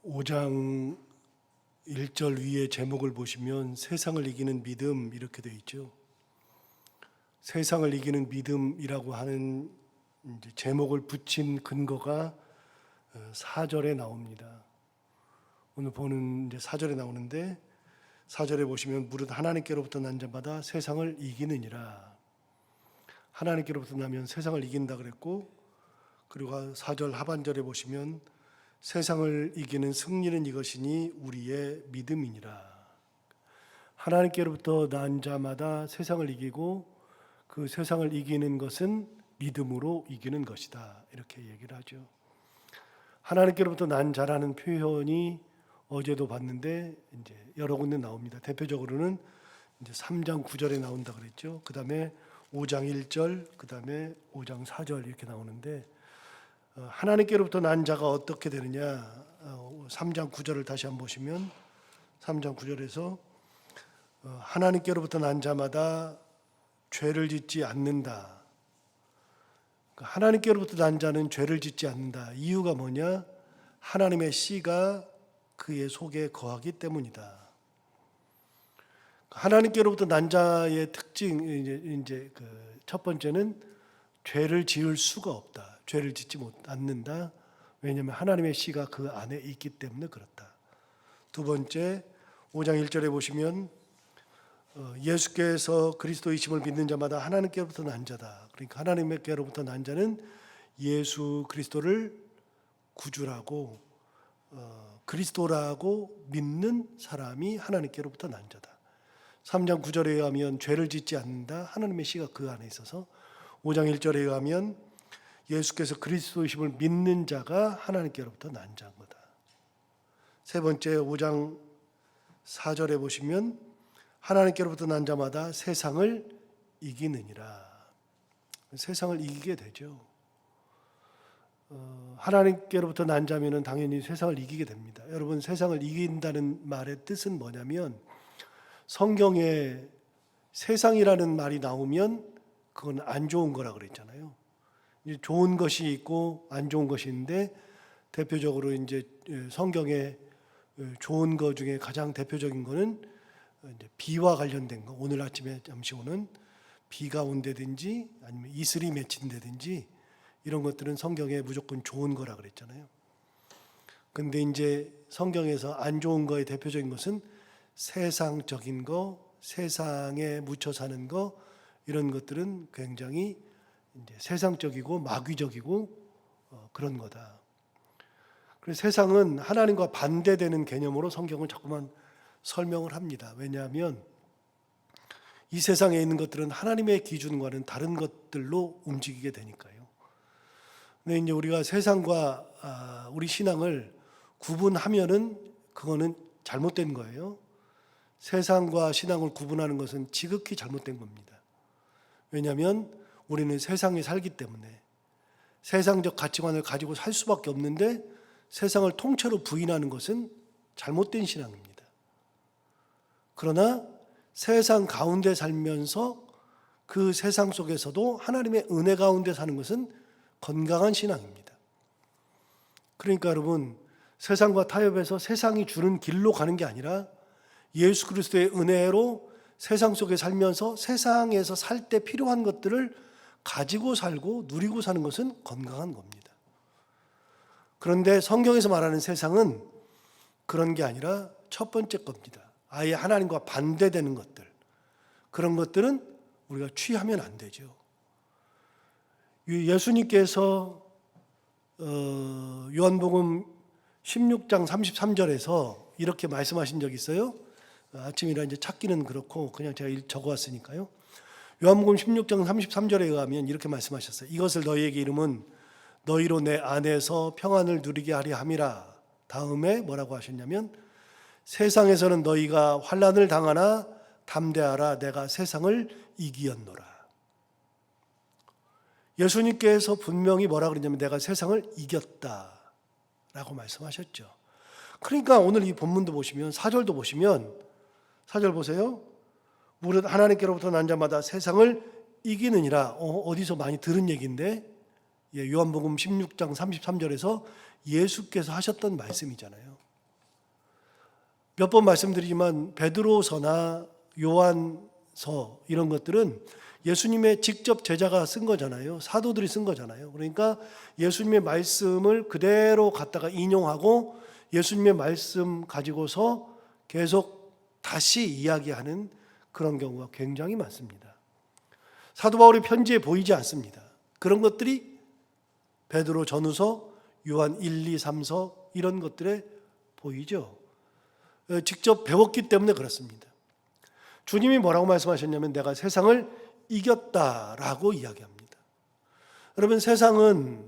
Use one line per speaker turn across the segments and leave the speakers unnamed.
5장 1절 위에 제목을 보시면 세상을 이기는 믿음 이렇게 되어 있죠. 세상을 이기는 믿음이라고 하는 제목을 붙인 근거가 4절에 나옵니다. 오늘 보는 4절에 나오는데 4절에 보시면 무릇 하나님께로부터 난 자마다 세상을 이기느니라. 하나님께로부터 나면 세상을 이긴다 그랬고, 그리고 4절 하반절에 보시면 세상을 이기는 승리는 이것이니 우리의 믿음이니라. 하나님께로부터 난 자마다 세상을 이기고 그 세상을 이기는 것은 믿음으로 이기는 것이다, 이렇게 얘기를 하죠. 하나님께로부터 난 자라는 표현이 어제도 봤는데 이제 여러 군데 나옵니다. 대표적으로는 이제 3장 9절에 나온다 그랬죠. 그 다음에 5장 1절, 그 다음에 5장 4절 이렇게 나오는데, 하나님께로부터 난 자가 어떻게 되느냐, 3장 9절을 다시 한번 보시면 3장 9절에서 하나님께로부터 난 자마다 죄를 짓지 않는다. 하나님께로부터 난 자는 죄를 짓지 않는다. 이유가 뭐냐? 하나님의 씨가 그의 속에 거하기 때문이다. 하나님께로부터 난 자의 특징, 이제 그 첫 번째는 죄를 지을 수가 없다. 죄를 짓지 않는다. 왜냐하면 하나님의 씨가 그 안에 있기 때문에 그렇다. 두 번째, 5장 1절에 보시면 예수께서 그리스도이심을 믿는 자마다 하나님께로부터 난 자다. 그러니까 하나님께로부터 난 자는 예수 그리스도를 구주라고 그리스도라고 믿는 사람이 하나님께로부터 난 자다. 3장 9절에 의하면 죄를 짓지 않는다. 하나님의 씨가 그 안에 있어서. 5장 1절에 의하면 예수께서 그리스도이심을 믿는 자가 하나님께로부터 난 자인 거다. 세 번째, 5장 4절에 보시면 하나님께로부터 난 자마다 세상을 이기느니라. 세상을 이기게 되죠. 하나님께로부터 난 자면은 당연히 세상을 이기게 됩니다. 여러분, 세상을 이긴다는 말의 뜻은 뭐냐면, 성경에 세상이라는 말이 나오면 그건 안 좋은 거라 그랬잖아요. 좋은 것이 있고 안 좋은 것이 있는데, 대표적으로 이제 성경에 좋은 것 중에 가장 대표적인 거는 이제 비와 관련된 거. 오늘 아침에 잠시 오는 비가 온다든지 아니면 이슬이 맺힌다든지 이런 것들은 성경에 무조건 좋은 거라 그랬잖아요. 근데 이제 성경에서 안 좋은 거의 대표적인 것은 세상적인 거, 세상에 묻혀 사는 거, 이런 것들은 굉장히 이제 세상적이고 마귀적이고 그런 거다. 그래서 세상은 하나님과 반대되는 개념으로 성경은 자꾸만 설명을 합니다. 왜냐하면 이 세상에 있는 것들은 하나님의 기준과는 다른 것들로 움직이게 되니까요. 근데 이제 우리가 세상과 우리 신앙을 구분하면은 그거는 잘못된 거예요. 세상과 신앙을 구분하는 것은 지극히 잘못된 겁니다. 왜냐하면 우리는 세상에 살기 때문에 세상적 가치관을 가지고 살 수밖에 없는데, 세상을 통째로 부인하는 것은 잘못된 신앙입니다. 그러나 세상 가운데 살면서 그 세상 속에서도 하나님의 은혜 가운데 사는 것은 건강한 신앙입니다. 그러니까 여러분, 세상과 타협해서 세상이 주는 길로 가는 게 아니라 예수 그리스도의 은혜로 세상 속에 살면서 세상에서 살 때 필요한 것들을 가지고 살고 누리고 사는 것은 건강한 겁니다. 그런데 성경에서 말하는 세상은 그런 게 아니라 첫 번째 겁니다. 아예 하나님과 반대되는 것들, 그런 것들은 우리가 취하면 안 되죠. 예수님께서 요한복음 16장 33절에서 이렇게 말씀하신 적이 있어요. 아침이라 이제 찾기는 그렇고 그냥 제가 적어왔으니까요. 요한복음 16장 33절에 의하면 이렇게 말씀하셨어요. 이것을 너희에게 이름은 너희로 내 안에서 평안을 누리게 하려 함이라. 다음에 뭐라고 하셨냐면, 세상에서는 너희가 환난을 당하나 담대하라, 내가 세상을 이기었노라. 예수님께서 분명히 뭐라 그랬냐면 내가 세상을 이겼다라고 말씀하셨죠. 그러니까 오늘 이 본문도 보시면 4절도 보시면 4절 보세요. 무릇 하나님께로부터 난 자마다 세상을 이기느니라. 어디서 많이 들은 얘기인데, 요한복음 16장 33절에서 예수께서 하셨던 말씀이잖아요. 몇 번 말씀드리지만 베드로서나 요한서 이런 것들은 예수님의 직접 제자가 쓴 거잖아요. 사도들이 쓴 거잖아요. 그러니까 예수님의 말씀을 그대로 갖다가 인용하고 예수님의 말씀 가지고서 계속 다시 이야기하는 그런 경우가 굉장히 많습니다. 사도 바울의 편지에 보이지 않습니다. 그런 것들이 베드로 전후서, 요한 1, 2, 3서 이런 것들에 보이죠. 직접 배웠기 때문에 그렇습니다. 주님이 뭐라고 말씀하셨냐면 내가 세상을 이겼다라고 이야기합니다. 여러분, 세상은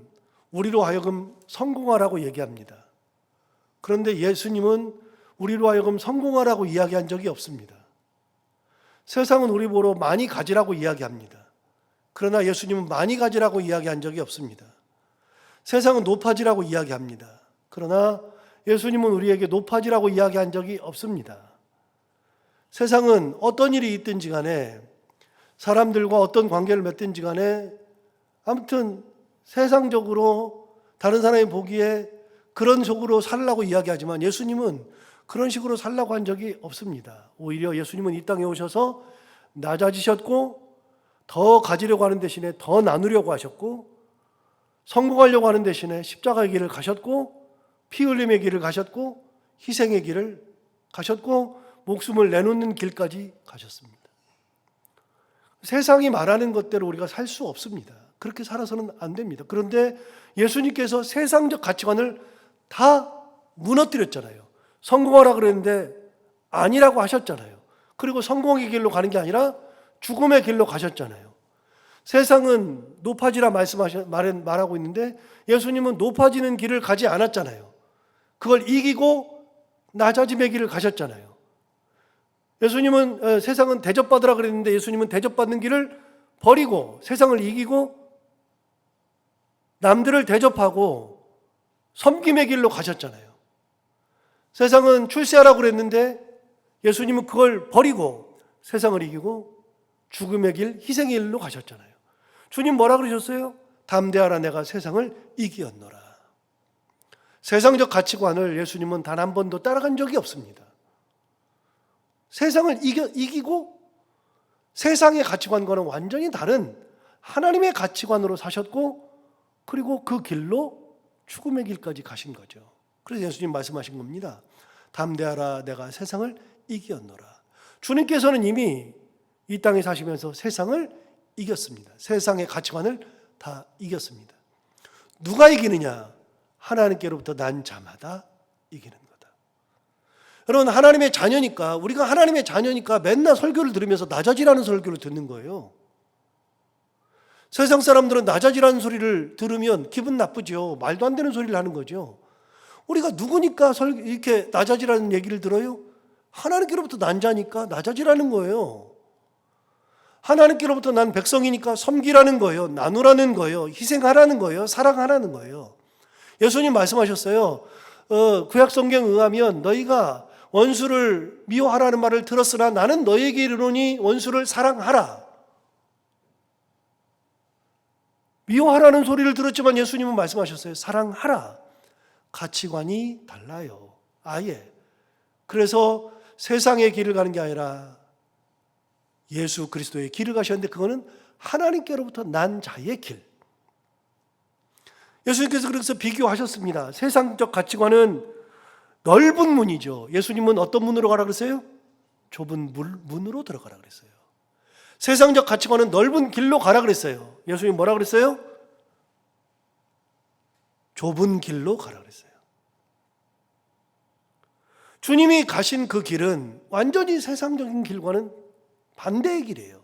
우리로 하여금 성공하라고 얘기합니다. 그런데 예수님은 우리로 하여금 성공하라고 이야기한 적이 없습니다. 세상은 우리 보러 많이 가지라고 이야기합니다. 그러나 예수님은 많이 가지라고 이야기한 적이 없습니다. 세상은 높아지라고 이야기합니다. 그러나 예수님은 우리에게 높아지라고 이야기한 적이 없습니다. 세상은 어떤 일이 있든지 간에 사람들과 어떤 관계를 맺든지 간에 아무튼 세상적으로 다른 사람이 보기에 그런 식으로 살라고 이야기하지만 예수님은 그런 식으로 살라고 한 적이 없습니다. 오히려 예수님은 이 땅에 오셔서 낮아지셨고 더 가지려고 하는 대신에 더 나누려고 하셨고 성공하려고 하는 대신에 십자가의 길을 가셨고 피 흘림의 길을 가셨고 희생의 길을 가셨고 목숨을 내놓는 길까지 가셨습니다. 세상이 말하는 것대로 우리가 살 수 없습니다. 그렇게 살아서는 안 됩니다. 그런데 예수님께서 세상적 가치관을 다 무너뜨렸잖아요. 성공하라 그랬는데 아니라고 하셨잖아요. 그리고 성공의 길로 가는 게 아니라 죽음의 길로 가셨잖아요. 세상은 높아지라 말하고 있는데 예수님은 높아지는 길을 가지 않았잖아요. 그걸 이기고 낮아짐의 길을 가셨잖아요. 예수님은 세상은 대접받으라 그랬는데 예수님은 대접받는 길을 버리고 세상을 이기고 남들을 대접하고 섬김의 길로 가셨잖아요. 세상은 출세하라고 그랬는데 예수님은 그걸 버리고 세상을 이기고 죽음의 길, 희생의 길로 가셨잖아요. 주님 뭐라 그러셨어요? 담대하라 내가 세상을 이기었노라. 세상적 가치관을 예수님은 단 한 번도 따라간 적이 없습니다. 세상을 이기고 세상의 가치관과는 완전히 다른 하나님의 가치관으로 사셨고 그리고 그 길로 죽음의 길까지 가신 거죠. 그래서 예수님 말씀하신 겁니다. 담대하라 내가 세상을 이기었노라. 주님께서는 이미 이 땅에 사시면서 세상을 이겼습니다. 세상의 가치관을 다 이겼습니다. 누가 이기느냐? 하나님께로부터 난 자마다 이기는 거다. 여러분, 하나님의 자녀니까 우리가 하나님의 자녀니까 맨날 설교를 들으면서 낮아지라는 설교를 듣는 거예요. 세상 사람들은 낮아지라는 소리를 들으면 기분 나쁘죠. 말도 안 되는 소리를 하는 거죠. 우리가 누구니까 이렇게 낮아지라는 얘기를 들어요? 하나님께로부터 난 자니까 낮아지라는 거예요. 하나님께로부터 난 백성이니까 섬기라는 거예요. 나누라는 거예요. 희생하라는 거예요. 사랑하라는 거예요. 예수님 말씀하셨어요. 구약 성경에 의하면 너희가 원수를 미워하라는 말을 들었으나 나는 너희에게 이르노니 원수를 사랑하라. 미워하라는 소리를 들었지만 예수님은 말씀하셨어요. 사랑하라. 가치관이 달라요. 아예. 그래서 세상의 길을 가는 게 아니라 예수 그리스도의 길을 가셨는데 그거는 하나님께로부터 난 자의 길. 예수님께서 그래서 비교하셨습니다. 세상적 가치관은 넓은 문이죠. 예수님은 어떤 문으로 가라 그랬어요? 좁은 문으로 들어가라 그랬어요. 세상적 가치관은 넓은 길로 가라 그랬어요. 예수님 뭐라 그랬어요? 좁은 길로 가라 그랬어요. 주님이 가신 그 길은 완전히 세상적인 길과는 반대의 길이에요.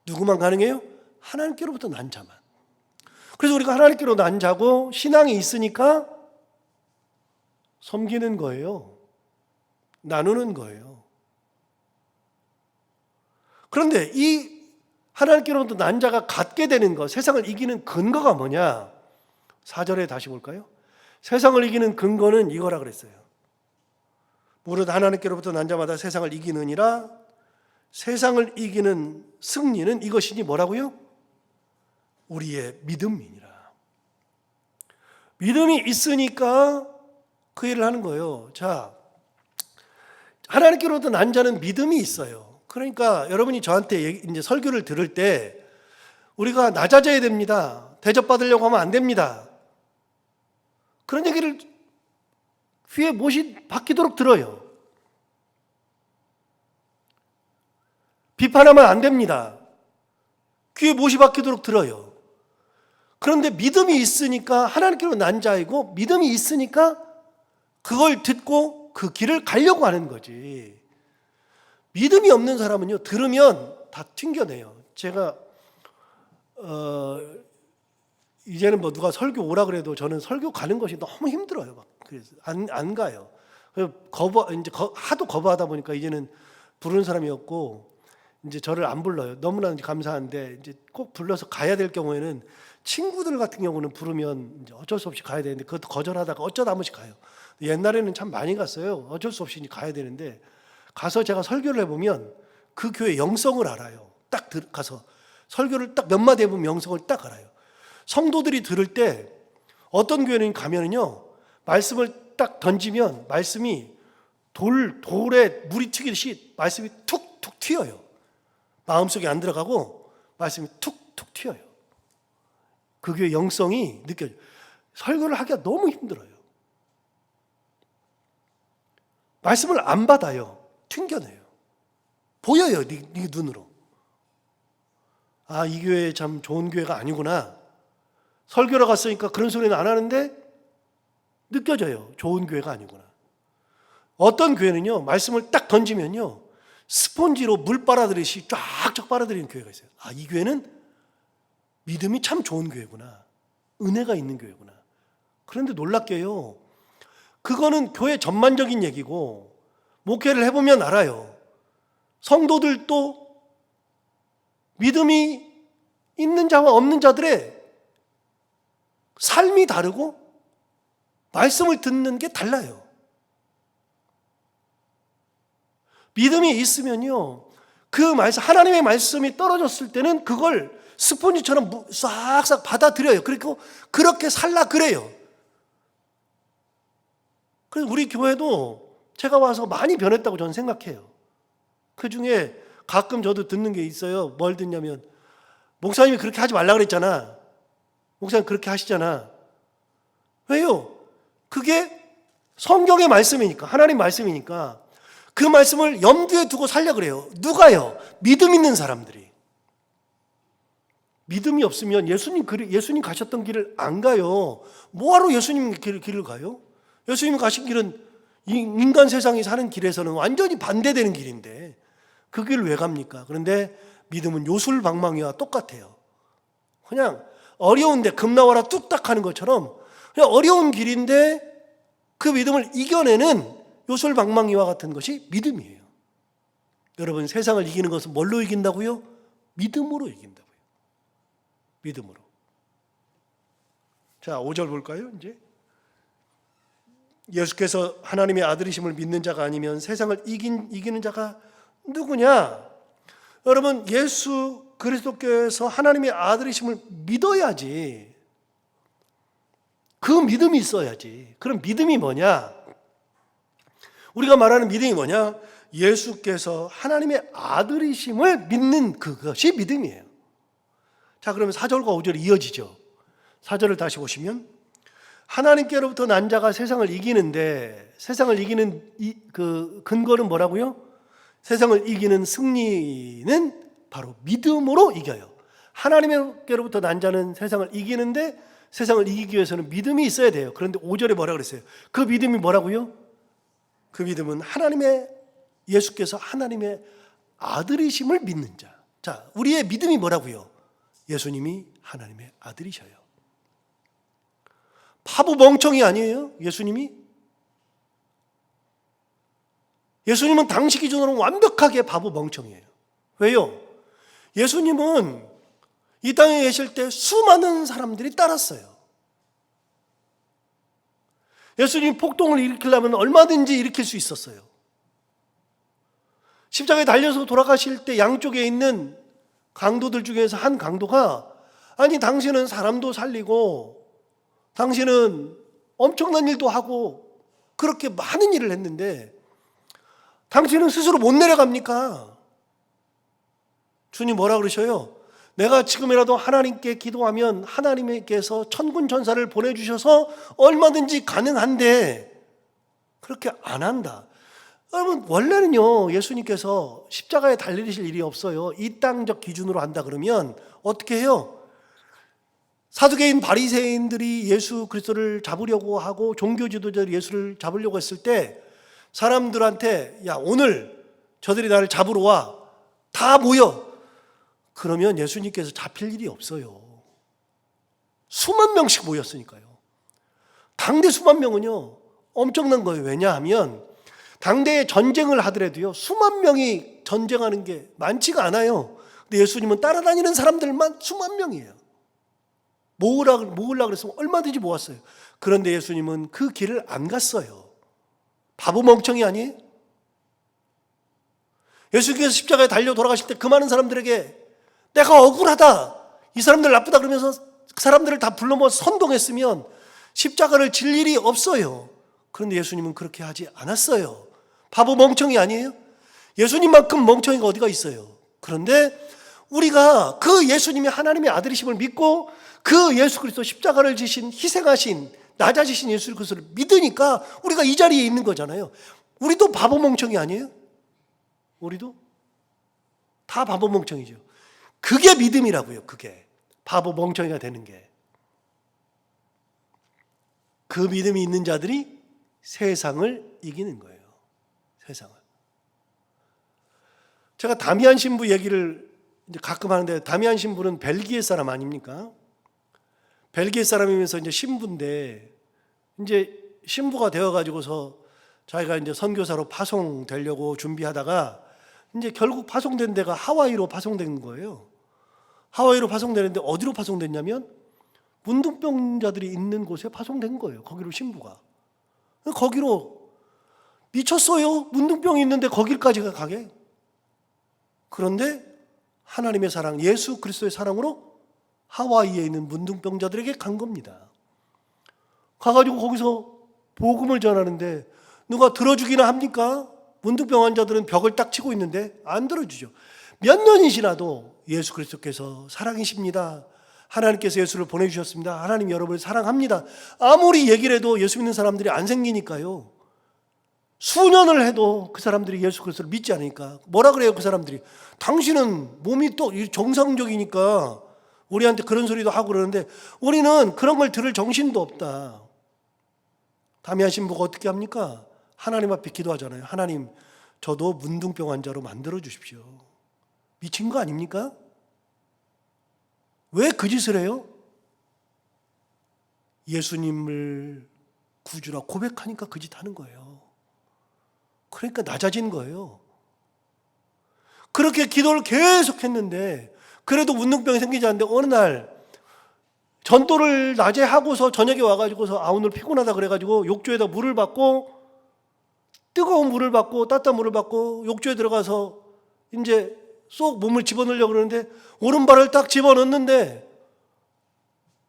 누구만 가능해요? 하나님께로부터 난 자만. 그래서 우리가 하나님께로 난 자고 신앙이 있으니까 섬기는 거예요. 나누는 거예요. 그런데 이 하나님께로부터 난 자가 갖게 되는 것, 세상을 이기는 근거가 뭐냐? 4절에 다시 볼까요? 세상을 이기는 근거는 이거라 그랬어요. 무릇 하나님께로부터 난 자마다 세상을 이기느니라. 세상을 이기는 승리는 이것이니 뭐라고요? 우리의 믿음이니라. 믿음이 있으니까 그 일을 하는 거예요. 자, 하나님께로부터 난 자는 믿음이 있어요. 그러니까 여러분이 저한테 이제 설교를 들을 때 우리가 낮아져야 됩니다. 대접받으려고 하면 안 됩니다. 그런 얘기를 귀에 못이 박히도록 들어요. 비판하면 안 됩니다. 귀에 못이 박히도록 들어요. 그런데 믿음이 있으니까 하나님께로 난 자이고 믿음이 있으니까 그걸 듣고 그 길을 가려고 하는 거지. 믿음이 없는 사람은요, 들으면 다 튕겨내요. 제가 이제는 뭐 누가 설교 오라 그래도 저는 설교 가는 것이 너무 힘들어요. 막 그래서 안 가요. 이제 하도 거부하다 보니까 이제는 부르는 사람이 없고 이제 저를 안 불러요. 너무나 감사한데 이제 꼭 불러서 가야 될 경우에는 친구들 같은 경우는 부르면 이제 어쩔 수 없이 가야 되는데 그것도 거절하다가 어쩌다 한 번씩 가요. 옛날에는 참 많이 갔어요. 어쩔 수 없이 가야 되는데 가서 제가 설교를 해보면 그 교회 영성을 알아요. 딱 가서 설교를 딱 몇 마디 해보면 영성을 딱 알아요. 성도들이 들을 때 어떤 교회는 가면은요, 말씀을 딱 던지면 말씀이 돌에 물이 튀기듯이 말씀이 툭툭 튀어요. 마음속에 안 들어가고 말씀이 툭툭 튀어요. 그 교회 영성이 느껴져요. 설교를 하기가 너무 힘들어요. 말씀을 안 받아요. 튕겨내요. 보여요. 네 눈으로. 아, 이 교회 참 좋은 교회가 아니구나. 설교를 갔으니까 그런 소리는 안 하는데 느껴져요. 좋은 교회가 아니구나. 어떤 교회는요, 말씀을 딱 던지면요, 스폰지로 물 빨아들이듯이 쫙쫙 빨아들이는 교회가 있어요. 아, 이 교회는 믿음이 참 좋은 교회구나. 은혜가 있는 교회구나. 그런데 놀랍게요, 그거는 교회 전반적인 얘기고 목회를 해보면 알아요. 성도들도 믿음이 있는 자와 없는 자들의 삶이 다르고 말씀을 듣는 게 달라요. 믿음이 있으면요, 그 말씀, 하나님의 말씀이 떨어졌을 때는 그걸 스폰지처럼 싹싹 받아들여요. 그리고 그렇게 살라 그래요. 그래서 우리 교회도 제가 와서 많이 변했다고 저는 생각해요. 그 중에 가끔 저도 듣는 게 있어요. 뭘 듣냐면, 목사님이 그렇게 하지 말라 그랬잖아. 목사님 그렇게 하시잖아. 왜요? 그게 성경의 말씀이니까, 하나님 말씀이니까 그 말씀을 염두에 두고 살려 그래요. 누가요? 믿음 있는 사람들이. 믿음이 없으면 예수님 가셨던 길을 안 가요. 뭐하러 예수님 길을 가요? 예수님 가신 길은 인간 세상이 사는 길에서는 완전히 반대되는 길인데 그 길을 왜 갑니까? 그런데 믿음은 요술방망이와 똑같아요. 그냥 어려운데 금 나와라 뚝딱 하는 것처럼 그냥 어려운 길인데 그 믿음을 이겨내는 요술방망이와 같은 것이 믿음이에요. 여러분, 세상을 이기는 것은 뭘로 이긴다고요? 믿음으로 이긴다고요. 믿음으로. 자, 5절 볼까요? 이제 예수께서 하나님의 아들이심을 믿는 자가 아니면 세상을 이기는 자가 누구냐? 여러분, 예수 그리스도께서 하나님의 아들이심을 믿어야지. 그 믿음이 있어야지. 그럼 믿음이 뭐냐? 우리가 말하는 믿음이 뭐냐? 예수께서 하나님의 아들이심을 믿는 그것이 믿음이에요. 자, 그러면 4절과 5절이 이어지죠. 4절을 다시 보시면 하나님께로부터 난 자가 세상을 이기는데 세상을 이기는 그 근거는 뭐라고요? 세상을 이기는 승리는 바로 믿음으로 이겨요. 하나님께로부터 난 자는 세상을 이기는데 세상을 이기기 위해서는 믿음이 있어야 돼요. 그런데 5절에 뭐라 그랬어요? 그 믿음이 뭐라고요? 그 믿음은 예수께서 하나님의 아들이심을 믿는 자. 자, 우리의 믿음이 뭐라고요? 예수님이 하나님의 아들이셔요. 바보 멍청이 아니에요? 예수님이? 예수님은 당시 기준으로 완벽하게 바보 멍청이에요. 왜요? 예수님은 이 땅에 계실 때 수많은 사람들이 따랐어요. 예수님이 폭동을 일으키려면 얼마든지 일으킬 수 있었어요. 십자가에 달려서 돌아가실 때 양쪽에 있는 강도들 중에서 한 강도가 아니 당신은 사람도 살리고 당신은 엄청난 일도 하고 그렇게 많은 일을 했는데 당신은 스스로 못 내려갑니까? 주님 뭐라 그러셔요? 내가 지금이라도 하나님께 기도하면 하나님께서 천군 천사를 보내주셔서 얼마든지 가능한데 그렇게 안 한다. 여러분, 원래는요, 예수님께서 십자가에 달리실 일이 없어요. 이 땅적 기준으로 한다 그러면 어떻게 해요? 사두개인 바리새인들이 예수 그리스도를 잡으려고 하고 종교 지도자들이 예수를 잡으려고 했을 때 사람들한테 야, 오늘 저들이 나를 잡으러 와. 다 모여. 그러면 예수님께서 잡힐 일이 없어요. 수만 명씩 모였으니까요. 당대 수만 명은요, 엄청난 거예요. 왜냐하면 당대에 전쟁을 하더라도요, 수만 명이 전쟁하는 게 많지가 않아요. 근데 예수님은 따라다니는 사람들만 수만 명이에요. 모으려고 그랬으면 얼마든지 모았어요. 그런데 예수님은 그 길을 안 갔어요. 바보 멍청이 아니에요? 예수님께서 십자가에 달려 돌아가실 때 그 많은 사람들에게 내가 억울하다, 이 사람들 나쁘다 그러면서 그 사람들을 다 불러 모아 선동했으면 십자가를 질 일이 없어요. 그런데 예수님은 그렇게 하지 않았어요. 바보 멍청이 아니에요? 예수님만큼 멍청이가 어디가 있어요? 그런데 우리가 그 예수님이 하나님의 아들이심을 믿고 그 예수 그리스도 십자가를 지신, 희생하신, 낮아지신 예수 그리스도를 믿으니까 우리가 이 자리에 있는 거잖아요. 우리도 바보 멍청이 아니에요? 우리도 다 바보 멍청이죠. 그게 믿음이라고요. 그게 바보 멍청이가 되는 게. 그 믿음이 있는 자들이 세상을 이기는 거예요. 세상을. 제가 다미안 신부 얘기를 이제 가끔 하는데, 다미안 신부는 벨기에 사람 아닙니까? 벨기에 사람이면서 이제 신부인데, 이제 신부가 되어가지고서 자기가 이제 선교사로 파송되려고 준비하다가 이제 결국 파송된 데가 하와이로 파송된 거예요. 하와이로 파송되는데 어디로 파송됐냐면 문둥병자들이 있는 곳에 파송된 거예요. 거기로 신부가. 거기로 미쳤어요. 문둥병이 있는데 거기까지 가게. 그런데 하나님의 사랑, 예수 그리스도의 사랑으로 하와이에 있는 문둥병자들에게 간 겁니다. 가가지고 거기서 복음을 전하는데 누가 들어주기나 합니까? 문둥병 환자들은 벽을 딱 치고 있는데 안 들어주죠. 몇 년이 지나도 예수 그리스도께서 사랑이십니다. 하나님께서 예수를 보내주셨습니다. 하나님 여러분을 사랑합니다. 아무리 얘기를 해도 예수 믿는 사람들이 안 생기니까요. 수년을 해도 그 사람들이 예수 그리스도를 믿지 않으니까 뭐라 그래요? 그 사람들이 당신은 몸이 또 정상적이니까 우리한테 그런 소리도 하고 그러는데 우리는 그런 걸 들을 정신도 없다. 다미안 신부가 어떻게 합니까? 하나님 앞에 기도하잖아요. 하나님, 저도 문둥병 환자로 만들어 주십시오. 미친 거 아닙니까? 왜 그 짓을 해요? 예수님을 구주라 고백하니까 그 짓 하는 거예요. 그러니까 낮아진 거예요. 그렇게 기도를 계속 했는데 그래도 문둥병이 생기지 않는데 어느 날 전도를 낮에 하고서 저녁에 와가지고서 오늘 피곤하다 그래가지고 욕조에다 물을 받고 뜨거운 물을 받고 따뜻한 물을 받고 욕조에 들어가서 이제 쏙 몸을 집어넣으려고 그러는데 오른발을 딱 집어넣는데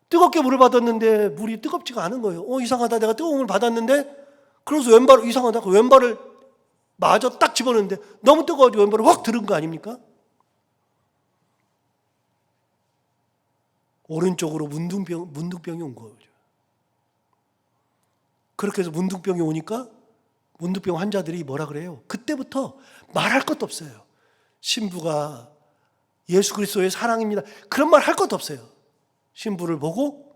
뜨겁게 물을 받았는데 물이 뜨겁지가 않은 거예요. 이상하다, 내가 뜨거운 물을 받았는데. 그래서 왼발을 이상하다, 그 왼발을 마저 딱 집어넣는데 너무 뜨거워가지고 왼발을 확 들은 거 아닙니까? 오른쪽으로 문둥병이 온 거죠. 그렇게 해서 문둥병이 오니까 문둥병 환자들이 뭐라 그래요? 그때부터 말할 것도 없어요. 신부가 예수 그리스도의 사랑입니다. 그런 말 할 것도 없어요. 신부를 보고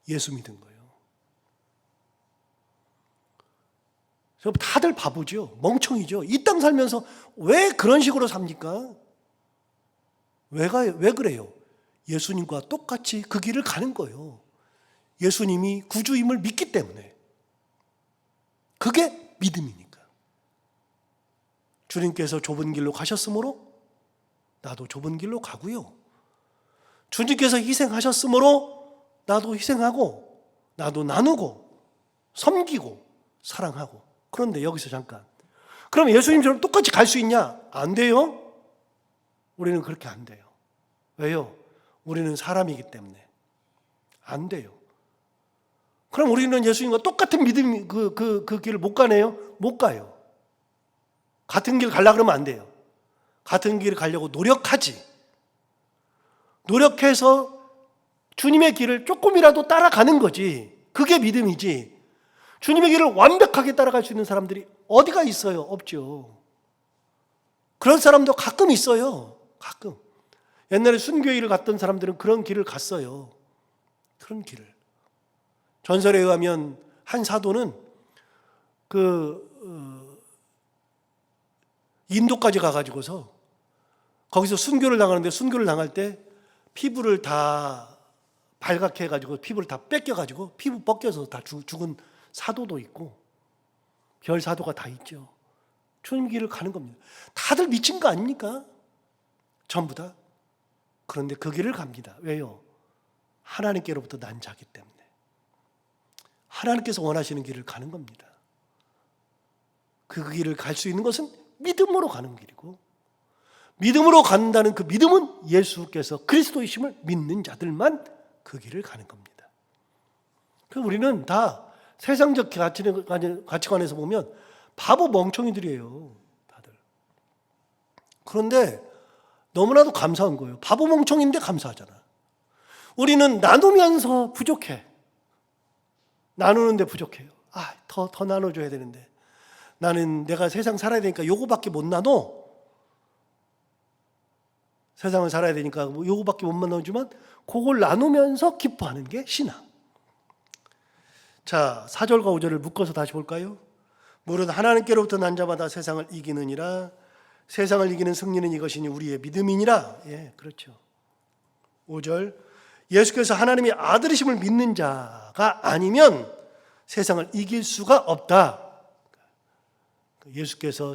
예수 믿은 거예요. 다들 바보죠. 멍청이죠. 이 땅 살면서 왜 그런 식으로 삽니까? 왜 그래요? 예수님과 똑같이 그 길을 가는 거예요. 예수님이 구주임을 믿기 때문에. 그게 믿음이니까. 주님께서 좁은 길로 가셨으므로 나도 좁은 길로 가고요. 주님께서 희생하셨으므로 나도 희생하고 나도 나누고 섬기고 사랑하고. 그런데 여기서 잠깐, 그럼 예수님처럼 똑같이 갈 수 있냐? 안 돼요. 우리는 그렇게 안 돼요. 왜요? 우리는 사람이기 때문에 안 돼요. 그럼 우리는 예수님과 똑같은 믿음 그 길을 못 가네요? 못 가요. 같은 길 가려고 그러면 안 돼요. 같은 길을 가려고 노력하지. 노력해서 주님의 길을 조금이라도 따라가는 거지. 그게 믿음이지. 주님의 길을 완벽하게 따라갈 수 있는 사람들이 어디가 있어요? 없죠. 그런 사람도 가끔 있어요. 가끔. 옛날에 순교일을 갔던 사람들은 그런 길을 갔어요. 그런 길을. 전설에 의하면 한 사도는 인도까지 가가지고서 거기서 순교를 당하는데, 순교를 당할 때 피부를 다 발각해 가지고 피부를 다 뺏겨 가지고 피부 벗겨서 다 죽은 사도도 있고 별 사도가 다 있죠. 주님 길을 가는 겁니다. 다들 미친 거 아닙니까? 전부 다. 그런데 그 길을 갑니다. 왜요? 하나님께로부터 난 자기 때문에. 하나님께서 원하시는 길을 가는 겁니다. 그 길을 갈 수 있는 것은 믿음으로 가는 길이고, 믿음으로 간다는 그 믿음은 예수께서 그리스도이심을 믿는 자들만 그 길을 가는 겁니다. 그래서 우리는 다 세상적 가치관에서 보면 바보 멍청이들이에요, 다들. 그런데 너무나도 감사한 거예요. 바보 멍청인데 감사하잖아. 우리는 나누면서 부족해. 나누는데 부족해요. 더 나눠줘야 되는데. 나는 내가 세상 살아야 되니까 요거밖에 못 나눠. 세상을 살아야 되니까 요거밖에 못 나눠주면 그걸 나누면서 기뻐하는 게 신앙. 자, 4절과 5절을 묶어서 다시 볼까요? 무릇 하나님께로부터 난 자마다 세상을 이기느니라. 세상을 이기는 승리는 이것이니 우리의 믿음이니라. 예, 그렇죠. 5절, 예수께서 하나님의 아들이심을 믿는 자가 아니면 세상을 이길 수가 없다. 예수께서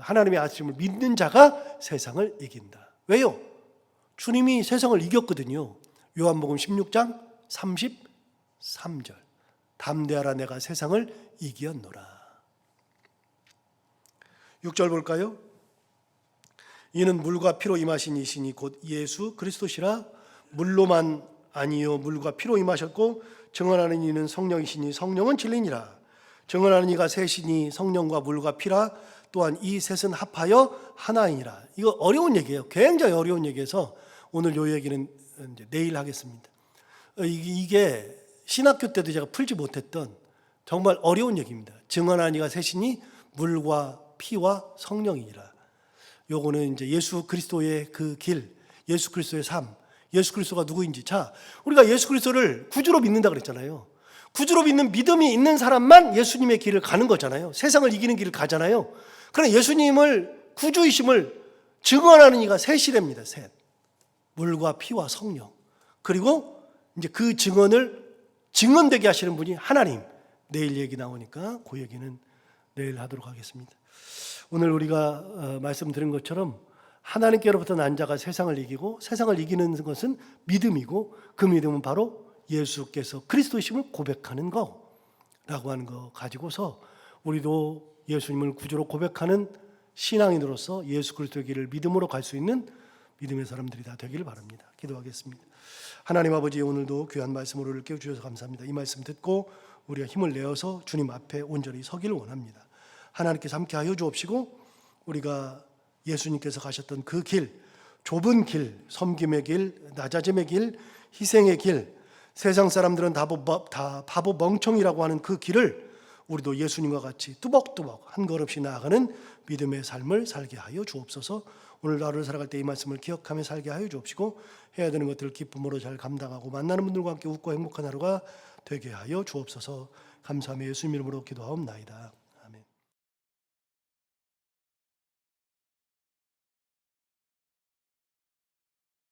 하나님의 아들이심을 믿는 자가 세상을 이긴다. 왜요? 주님이 세상을 이겼거든요. 요한복음 16장 33절. 담대하라, 내가 세상을 이겼노라. 6절 볼까요? 이는 물과 피로 임하신 이시니 곧 예수 그리스도시라. 물로만 아니요 물과 피로 임하셨고 증언하는 이는 성령이시니 성령은 진리니라. 증언하는 이가 셋이니 성령과 물과 피라. 또한 이 셋은 합하여 하나이니라. 이거 어려운 얘기예요. 굉장히 어려운 얘기여서 오늘 이 얘기는 이제 내일 하겠습니다. 이게 신학교 때도 제가 풀지 못했던 정말 어려운 얘기입니다. 증언하는 이가 셋이니 물과 피와 성령이니라. 요거는 이제 예수 그리스도의 그 길, 예수 그리스도의 삶, 예수 그리스도가 누구인지. 자, 우리가 예수 그리스도를 구주로 믿는다 그랬잖아요. 구주로 믿는 믿음이 있는 사람만 예수님의 길을 가는 거잖아요. 세상을 이기는 길을 가잖아요. 그러나 예수님을 구주이심을 증언하는 이가 셋이랍니다. 셋. 물과 피와 성령. 그리고 이제 그 증언되게 하시는 분이 하나님. 내일 얘기 나오니까 그 얘기는 내일 하도록 하겠습니다. 오늘 우리가 말씀드린 것처럼 하나님께로부터 난 자가 세상을 이기고, 세상을 이기는 것은 믿음이고, 그 믿음은 바로 예수께서 그리스도이심을 고백하는 거라고 하는 거 가지고서 우리도 예수님을 구주로 고백하는 신앙인으로서 예수 그리스도의 길을 믿음으로 갈 수 있는 믿음의 사람들이 다 되기를 바랍니다. 기도하겠습니다. 하나님 아버지, 오늘도 귀한 말씀으로 우리를 깨워주셔서 감사합니다. 이 말씀 듣고 우리가 힘을 내어서 주님 앞에 온전히 서기를 원합니다. 하나님께서 함께 하여 주옵시고, 우리가 예수님께서 가셨던 그 길, 좁은 길, 섬김의 길, 낮아짐의 길, 희생의 길, 세상 사람들은 다 바보 멍청이라고 하는 그 길을 우리도 예수님과 같이 뚜벅뚜벅 한 걸음씩 나아가는 믿음의 삶을 살게 하여 주옵소서. 오늘 하루를 살아갈 때 이 말씀을 기억하며 살게 하여 주옵시고, 해야 되는 것들을 기쁨으로 잘 감당하고 만나는 분들과 함께 웃고 행복한 하루가 되게 하여 주옵소서. 감사하며 예수님 이름으로 기도하옵나이다.